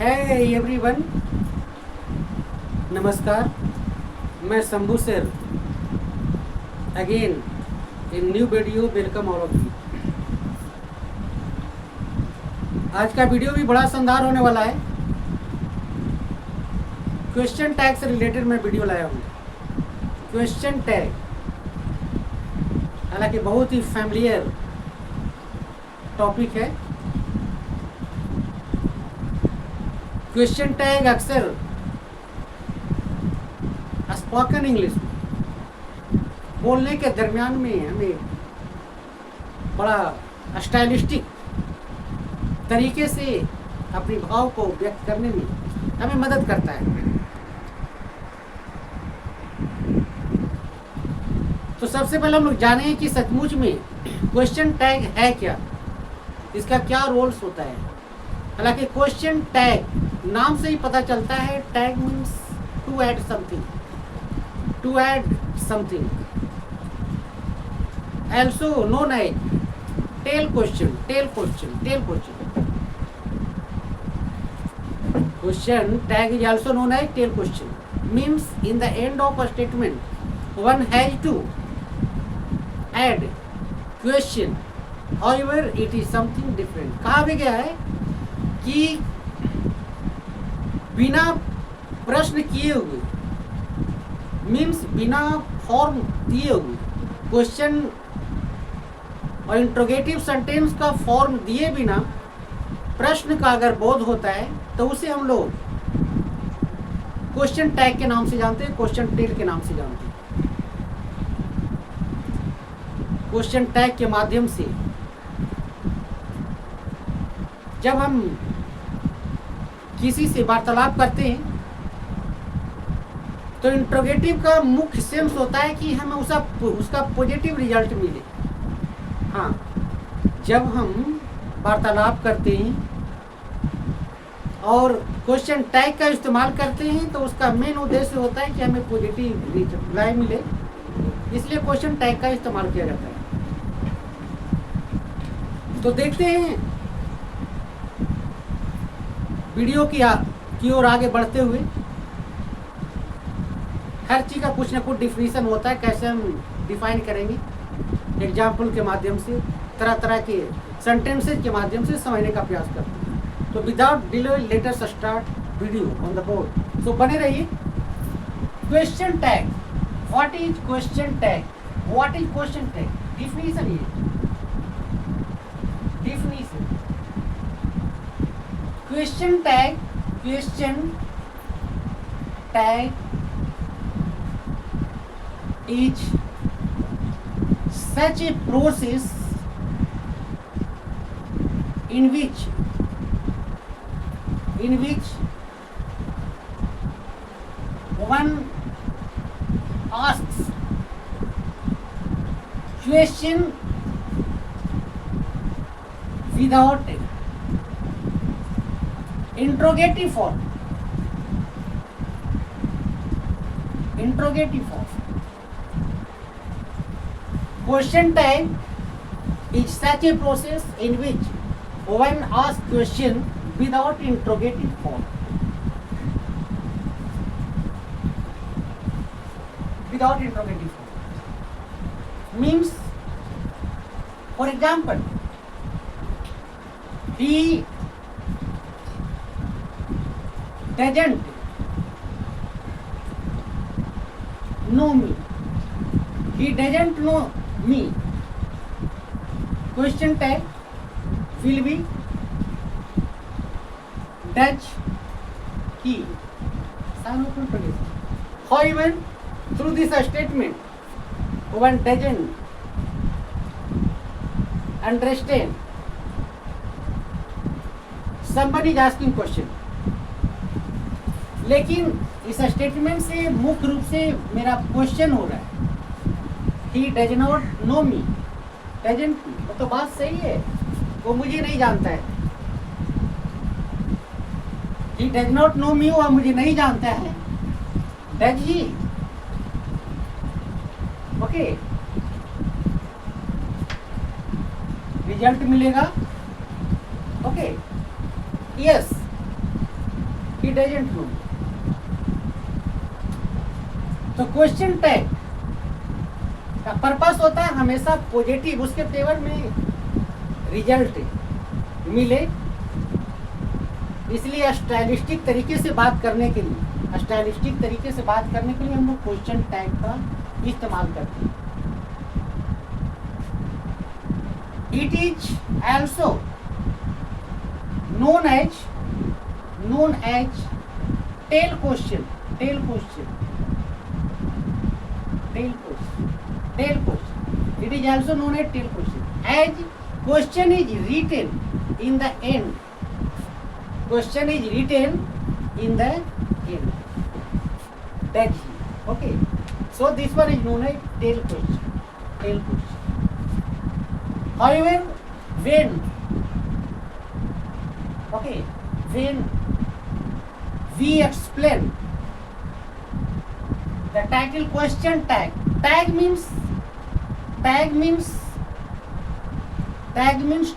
Hey everyone, नमस्कार। मैं Shambhu sir again in new video welcome all of you. आज का वीडियो भी बड़ा शानदार होने वाला है। क्वेश्चन टैग से रिलेटेड मैं वीडियो लाया हूँ। क्वेश्चन टैग हालांकि बहुत ही फैमिलियर टॉपिक है। क्वेश्चन टैग अक्सर स्पोकन इंग्लिश बोलने के दरमियान में हमें बड़ा स्टाइलिस्टिक तरीके से अपने भाव को व्यक्त करने में हमें मदद करता है। तो सबसे पहले हम लोग जाने कि सचमुच में क्वेश्चन टैग है क्या, इसका क्या रोल्स होता है। हालांकि क्वेश्चन टैग नाम से ही पता चलता है, tag means to add something, to add something, also known as tail question, tail question, tail question. Question tag is also known as tail question. Means in the end of a statement, one has to add question. However, it is something different. कहा भी गया है कि बिना प्रश्न किए हुए, means बिना फॉर्म दिए हुए, क्वेश्चन और इंट्रोगेटिव सेंटेंस का फॉर्म दिए बिना प्रश्न का अगर बोध होता है तो उसे हम लोग क्वेश्चन टैग के नाम से जानते हैं, क्वेश्चन टेल के नाम से जानते हैं। क्वेश्चन टैग के माध्यम से जब हम किसी से वार्तालाप करते हैं तो इंट्रोगेटिव का मुख्य सेंस होता है कि हमें उसका पॉजिटिव रिजल्ट मिले। हाँ, जब हम वार्तालाप करते हैं और क्वेश्चन टैग का इस्तेमाल करते हैं तो उसका मेन उद्देश्य होता है कि हमें पॉजिटिव रिप्लाई मिले, इसलिए क्वेश्चन टैग का इस्तेमाल किया जाता है। तो देखते हैं वीडियो की ओर आगे बढ़ते हुए। हर चीज़ का कुछ ना कुछ डिफिनीशन होता है, कैसे हम डिफाइन करेंगे, एग्जाम्पल के माध्यम से, तरह तरह के सेंटेंसेस के माध्यम से समझने का प्रयास करते हैं। तो without delay let us start video on the board. So बने रहिए। Question tag, what is question tag, what is question tag, definition. ये definition question tag, question tag is such a process in which one asks question without interrogative form. Question tag is such a process in which one asks question without interrogative form. Without interrogative form means, for example, he doesn't know me. He doesn't know me. Question tag will be does he. However, through this statement, one doesn't understand. Somebody is asking question. लेकिन इस statement से मुख्य रूप से मेरा question हो रहा है, he does not know me, doesn't, तो बात सही है, वो मुझे नहीं जानता है। he does not know me, वो मुझे नहीं जानता है। does he, ओके, रिजल्ट मिलेगा। Okay, yes, he doesn't know. तो क्वेश्चन टैग का पर्पस होता है हमेशा पॉजिटिव, उसके फेवर में रिजल्ट मिले, इसलिए स्टाइलिस्टिक तरीके से बात करने के लिए हम लोग क्वेश्चन टैग का इस्तेमाल करते हैं. It is also known as tail question. It is also known as tail question, as question is written in the end. That's it. Okay, so this one is known as tail question. However, when we explain the title question tag means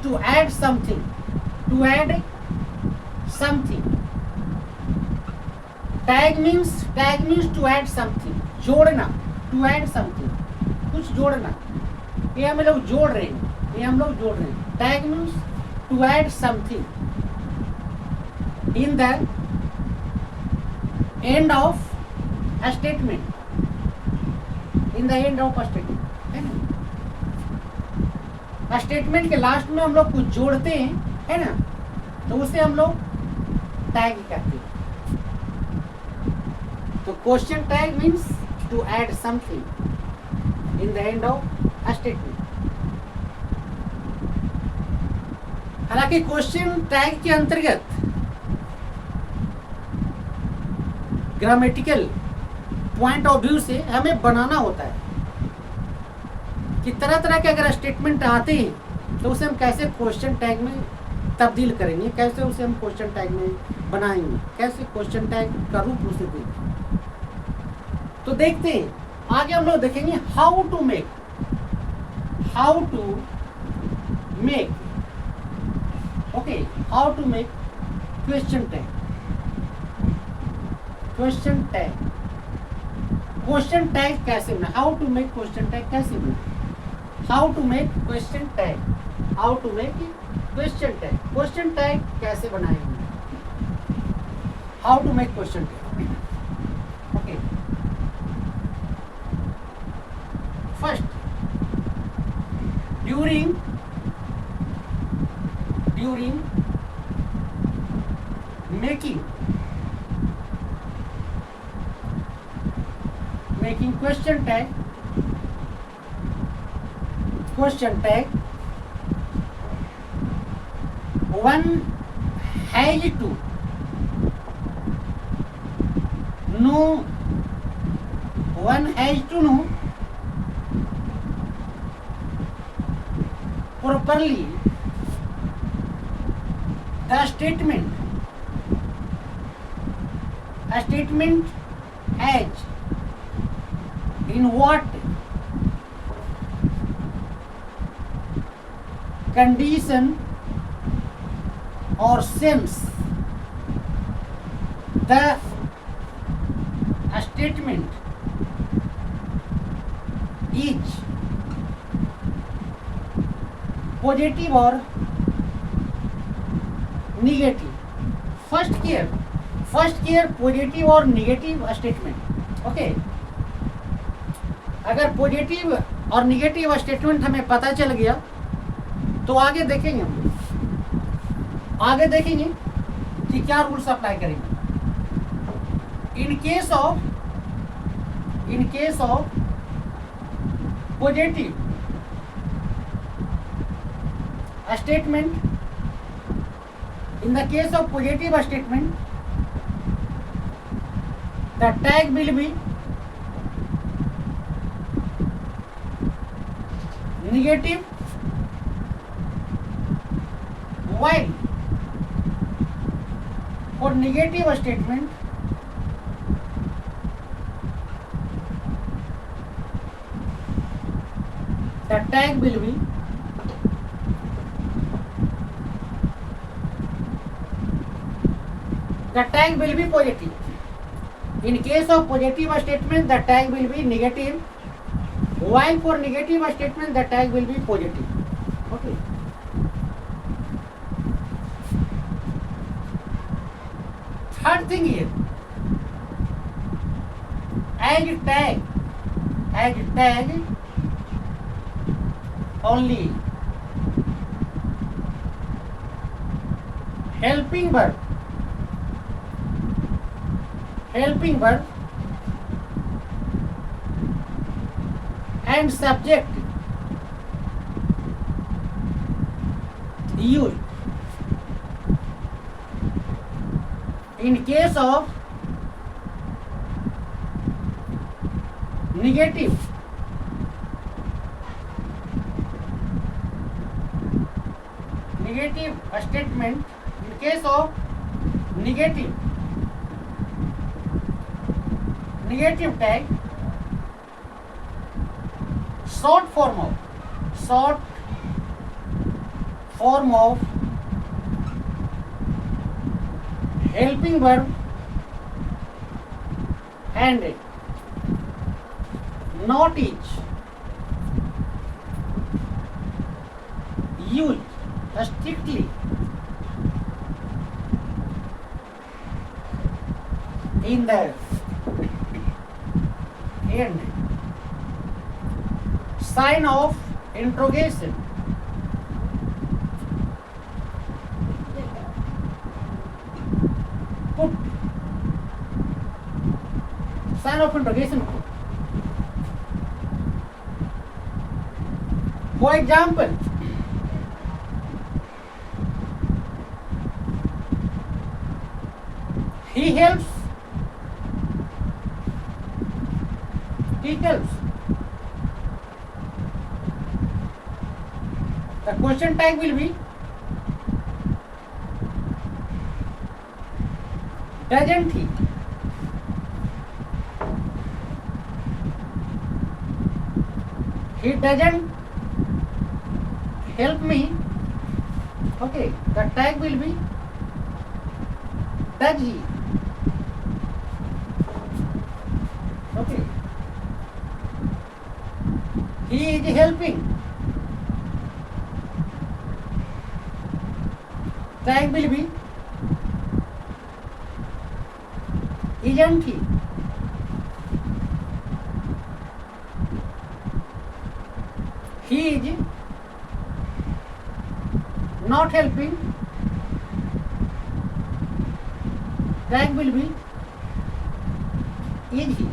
to add something, tag means to add something, जोड़ना, to add something, कुछ जोड़ना, ये हम लोग जोड़ रहे हैं. tag means to add something in the end of a statement. Statement के लास्ट में हम लोग कुछ जोड़ते हैं, है ना, तो उसे हम लोग टैग कहते हैं. तो question tag means to add something in the end of a statement. हालांकि क्वेश्चन टैग के अंतर्गत ग्रामेटिकल पॉइंट ऑफ व्यू से हमें बनाना होता है कि तरह तरह के अगर स्टेटमेंट आते हैं तो उसे हम कैसे क्वेश्चन टैग में तब्दील करेंगे, कैसे उसे हम क्वेश्चन टैग में बनाएंगे, कैसे क्वेश्चन टैग का रूप उसे देंगे. तो देखते हैं आगे हम लोग देखेंगे how to make question tag. Question tag कैसे बना, how to make question tag कैसे बना, क्वेश्चन टैग कैसे बनाएंगे, how to make question tag. Okay, first during making question tag one has to know properly the statement as in what condition or sense the statement is positive or negative. First here positive और negative statement. Okay, अगर positive और negative statement हमें पता चल गया तो आगे देखेंगे कि क्या रूल्स अप्लाई करेंगे. इन case of positive statement, in the case of positive statement the tag will be negative, while for negative statement the tag will be the tag will be positive. In case of positive statement, the tag will be negative, while for negative statement, the tag will be positive. Okay. Third thing here, as tag only helping verb and subject used. In case of negative statement, in case of negative tag, short form of helping verb and not is used strictly in the end. Sign of interrogation. Put sign of interrogation. For example, he helps. The question tag will be doesn't he? He doesn't help me. Okay, the tag will be does he? Okay, he is helping. Tag will be isn't he? He is not helping. Tag will be is he?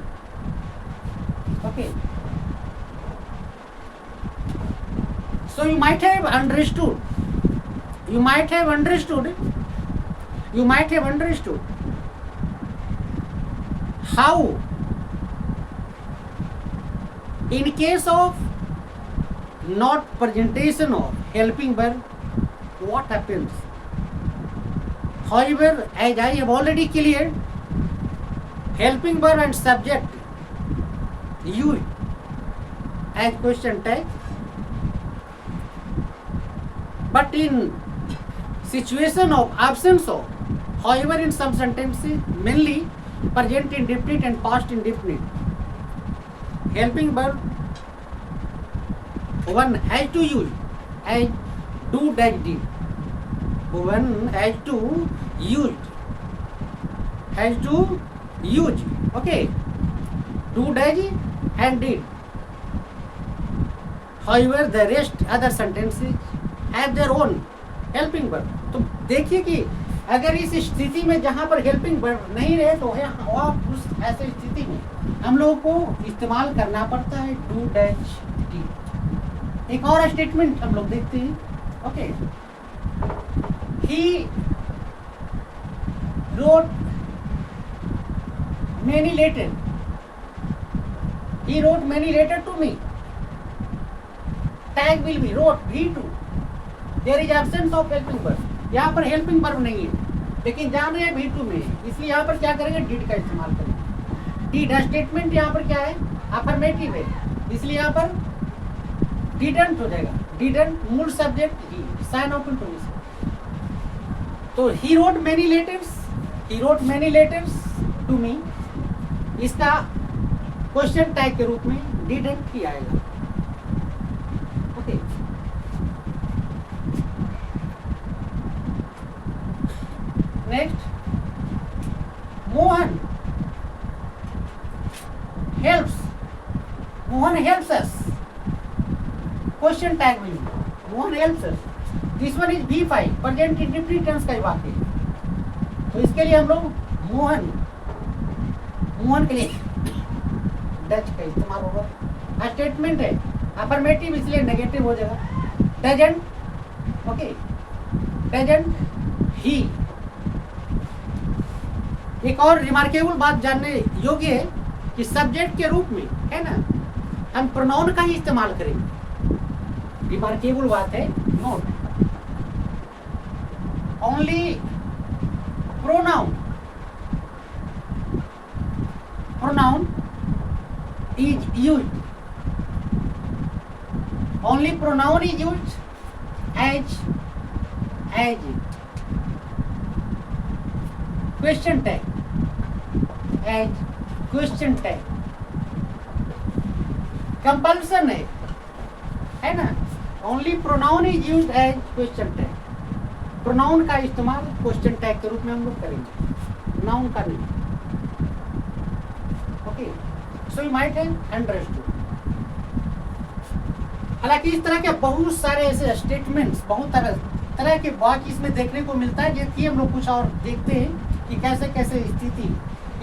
Okay. So you might have understood how in case of not presentation of helping verb what happens. However, as I have already cleared, helping verb and subject used as question tag, but in situation of absence of, however, in some sentences mainly present indefinite and past indefinite, helping verb one has to use as do, does, did. One has to use. Okay, do, does and did. However, the rest other sentences have their own helping verb. तो देखिए कि अगर इस स्थिति में जहाँ पर helping verb नहीं रहे तो उस ऐसे स्थिति में हम लोगों को इस्तेमाल करना पड़ता है डू, डैश, डी। एक और स्टेटमेंट हम लोग देखते हैं। Okay, he wrote many letters. He wrote many letters to me. Tag will be wrote, V2. There is absence of helping verb. यहाँ पर helping verb नहीं है, लेकिन जान रहे हैं V2 में है, इसलिए यहाँ पर क्या करेंगे, did का इस्तेमाल करेंगे। did स्टेटमेंट यहाँ पर क्या है, अफर्मेटिव है, इसलिए यहाँ पर didn't हो जाएगा। didn't मूल सब्जेक्ट ही, साइन ऑफ इंटरोगेशन। तो he wrote many letters he wrote many letters to me, इसका क्वेश्चन टैग के रूप में डिडंट ही आएगा। Okay, next, Mohan helps us, question tag will be Mohan helps us, this one is V5 present indefinite tense का ही वाक्य है, तो इसके लिए हम लोग मोहन के लिए डच का इस्तेमाल होगा। स्टेटमेंट है अफर्मेटिव इसलिए नेगेटिव हो जाएगा, डजंट, ओके, डजंट ही। एक और रिमार्केबल बात जानने योग्य है कि सब्जेक्ट के रूप में है ना हम प्रोनाउन का ही इस्तेमाल करेंगे। रिमार्केबल बात है, note, only pronoun is used, only pronoun is used as question tag, as question tag, compulsion है ना, only pronoun is used as question tag, pronoun का इस्तेमाल क्वेश्चन टैग के रूप में हम लोग करेंगे, नाउन का नहीं। Okay, so you might have understood. हालांकि इस तरह के बहुत सारे ऐसे स्टेटमेंट्स, बहुत तरह के वाक्य इसमें देखने को मिलता है, जिसकी हम लोग कुछ और देखते हैं कि कैसे कैसे स्थिति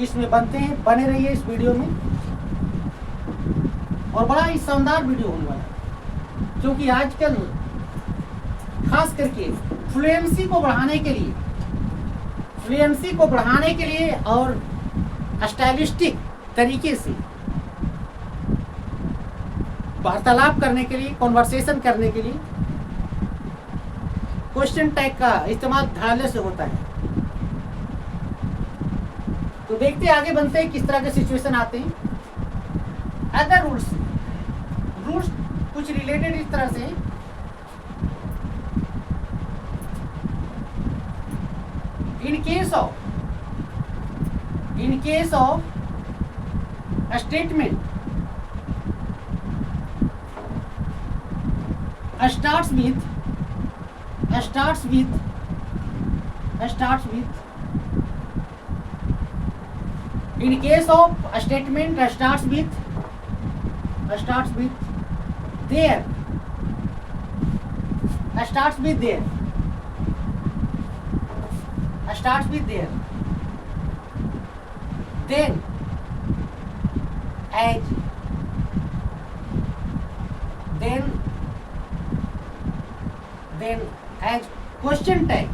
इसमें बनते हैं। बने रहिए इस वीडियो में, और बड़ा ही शानदार वीडियो होने वाला है, क्योंकि आजकल खास करके फ्लुएंसी को बढ़ाने के लिए और स्टाइलिस्टिक तरीके से वार्तालाप करने के लिए, कॉन्वर्सेशन करने के लिए क्वेश्चन टैग का इस्तेमाल धड़ल्ले से होता है। तो देखते आगे बनते हैं किस तरह के सिचुएशन आते हैं। अदर रूल्स कुछ रिलेटेड इस तरह से, इन case of statement starts with in case of a statement starts with there, starts with there, then as question tag,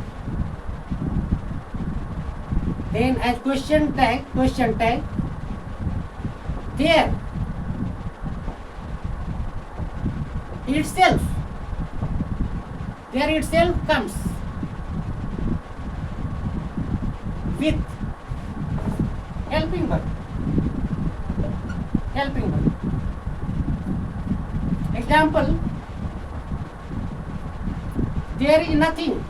there itself comes with helping verb. Example, there is nothing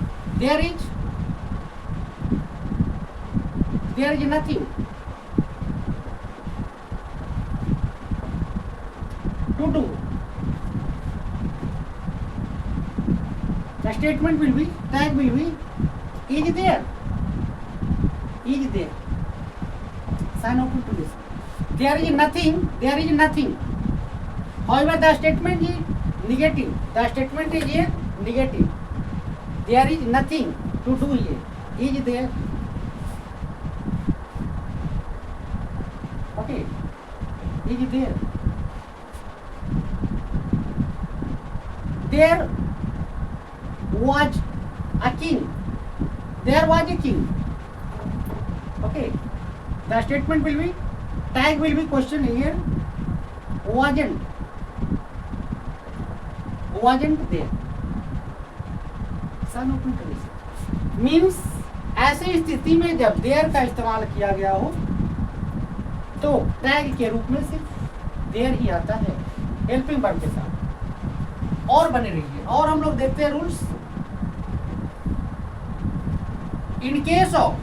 to do. The statement will be, tag will be, is there. Sign open to this. There is nothing. However, the statement is negative. There is nothing to do here. Is there? Okay. Is there? There was a king. Okay. The statement will be, tag will be question here. Wasn't there. Sun open to this. Means ऐसी स्थिति में जब there का इस्तेमाल किया गया हो तो टैग के रूप में सिर्फ देयर ही आता है हेल्पिंग वर्ब के साथ। और बने रहिए, और हम लोग देखते हैं rules. In case of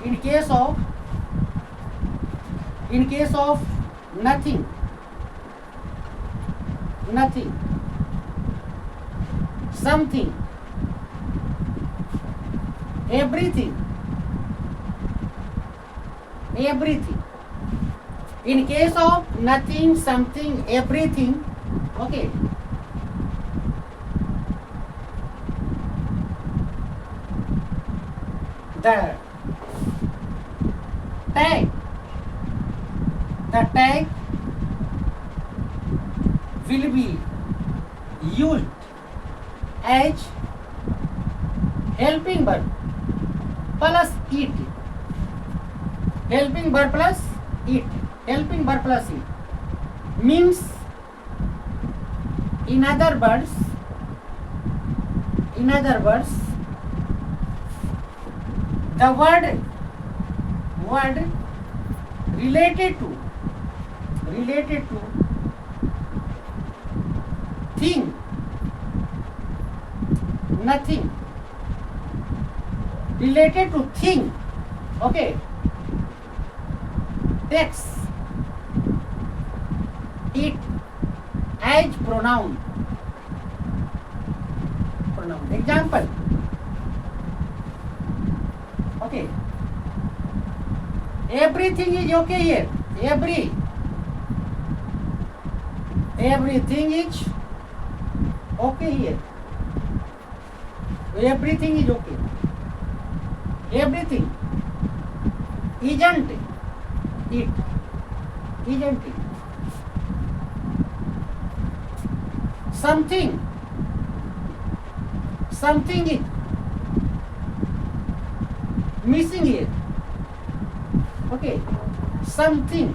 in case of nothing, something, everything, in case of nothing, something, everything, okay, the tag will be used as helping verb plus it. Helping verb plus it. Helping verb plus it means, in other words, the word related to thing, nothing, related to thing, okay, takes it as pronoun. Example, okay, everything is okay here. Everything is okay here. Everything is okay. Everything isn't it. Something is missing here. Okay, something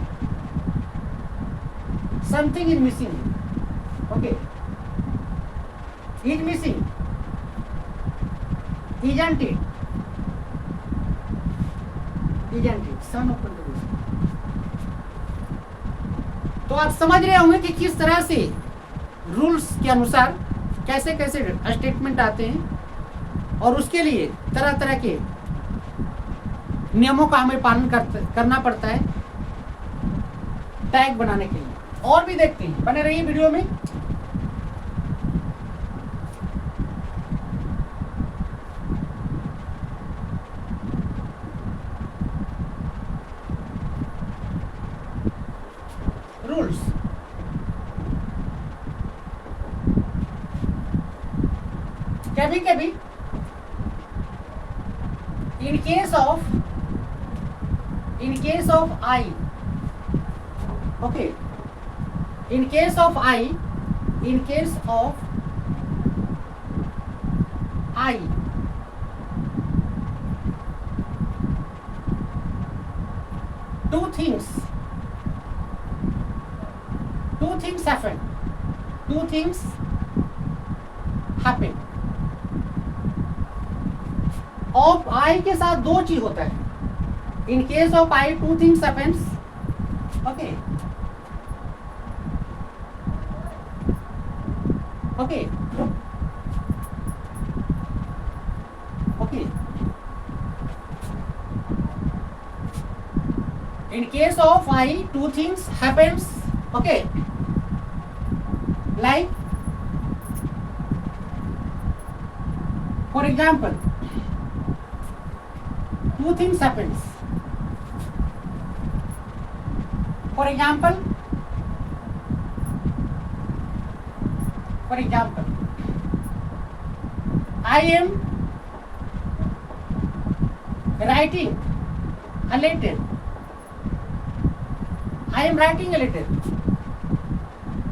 is missing. Okay, is missing, isn't it? Son of contradiction. तो आप समझ रहे होंगे कि किस तरह से rules के अनुसार कैसे कैसे स्टेटमेंट आते हैं, और उसके लिए तरह तरह के नियमों का हमें पालन करना पड़ता है टैग बनाने के लिए। और भी देखते हैं, बने रहिए वीडियो में। रूल्स, कभी कभी in case of I, okay, in case of I, two things happen. Of I के साथ दो चीज होता है। In case of I, two things happens, okay, in case of I, two things happens, okay, like for example, two things happens. For example, I am writing a letter.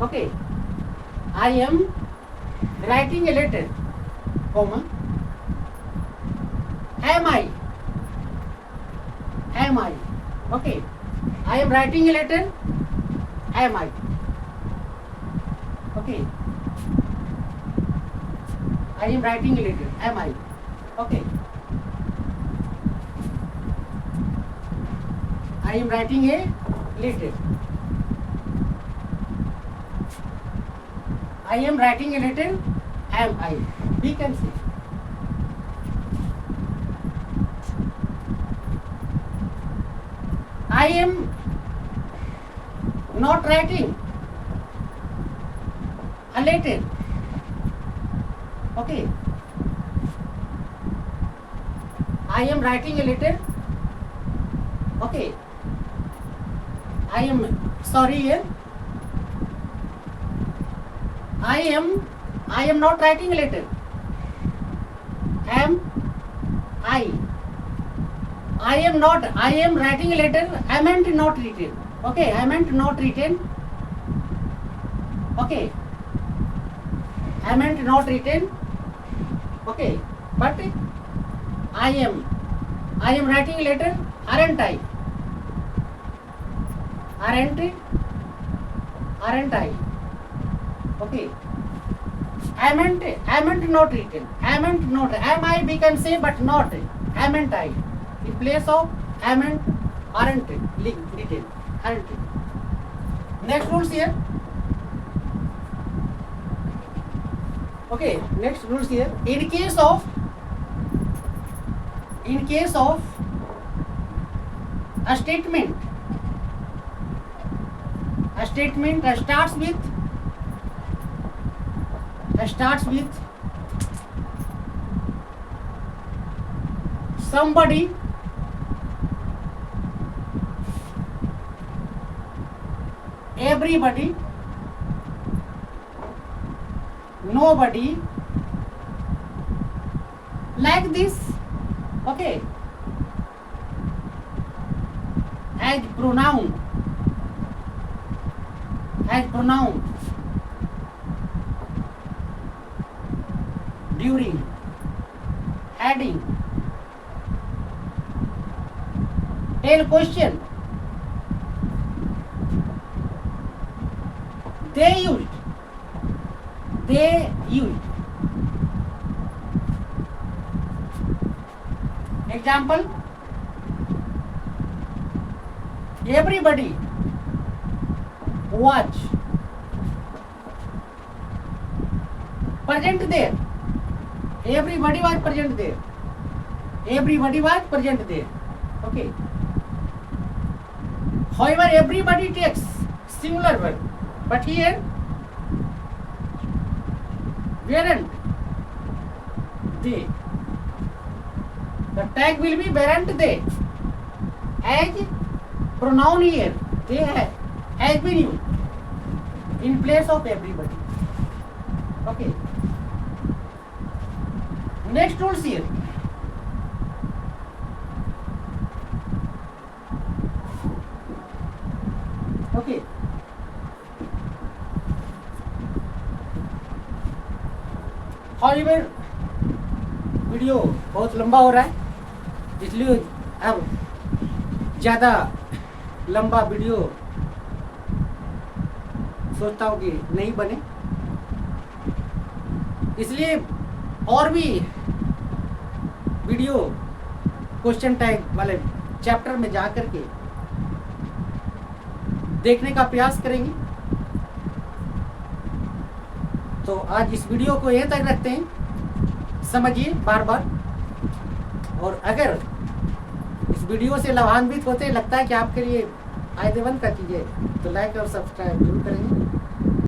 Okay, I am writing a letter, comma, am I, okay, I am writing a letter, am I, okay, I am writing a letter, am I, okay, I am writing a letter, I am writing a letter, am I, we can see. I am not writing a letter. Okay. I am writing a letter. Okay. I am sorry here. I am not writing a letter. I am writing a letter. I meant not written. Okay, I meant not written. Okay, I meant not written. Okay, but I am writing a letter. Aren't I? Aren't I? Okay. I meant not written. I meant not. Am I we can say, but not. I meant I. In place of I meant aren't written. Aren't. Next rules here. Okay. Next rules here. In case of a statement starts with somebody, everybody, nobody, like this. Okay, as pronoun, during, adding, tell question, they used. Example, everybody watch, present there. Everybody was present there. Okay. However, everybody takes singular verb, but here weren't they. The tag will be weren't they. As pronoun here, they has been used in place of everybody. Okay. Next rules here. Okay. However, video बहुत लंबा हो रहा है, इसलिए अब ज़्यादा लंबा video सोचता हूँ कि नहीं बने, इसलिए और भी वीडियो क्वेश्चन टैग वाले चैप्टर में जा कर के देखने का प्रयास करेंगे। तो आज इस वीडियो को यहीं तक रखते हैं, समझिए बार बार, और अगर इस वीडियो से लाभान्वित होते लगता है कि आपके लिए फायदेमंद का चीज़ है तो लाइक और सब्सक्राइब जरूर करेंगे।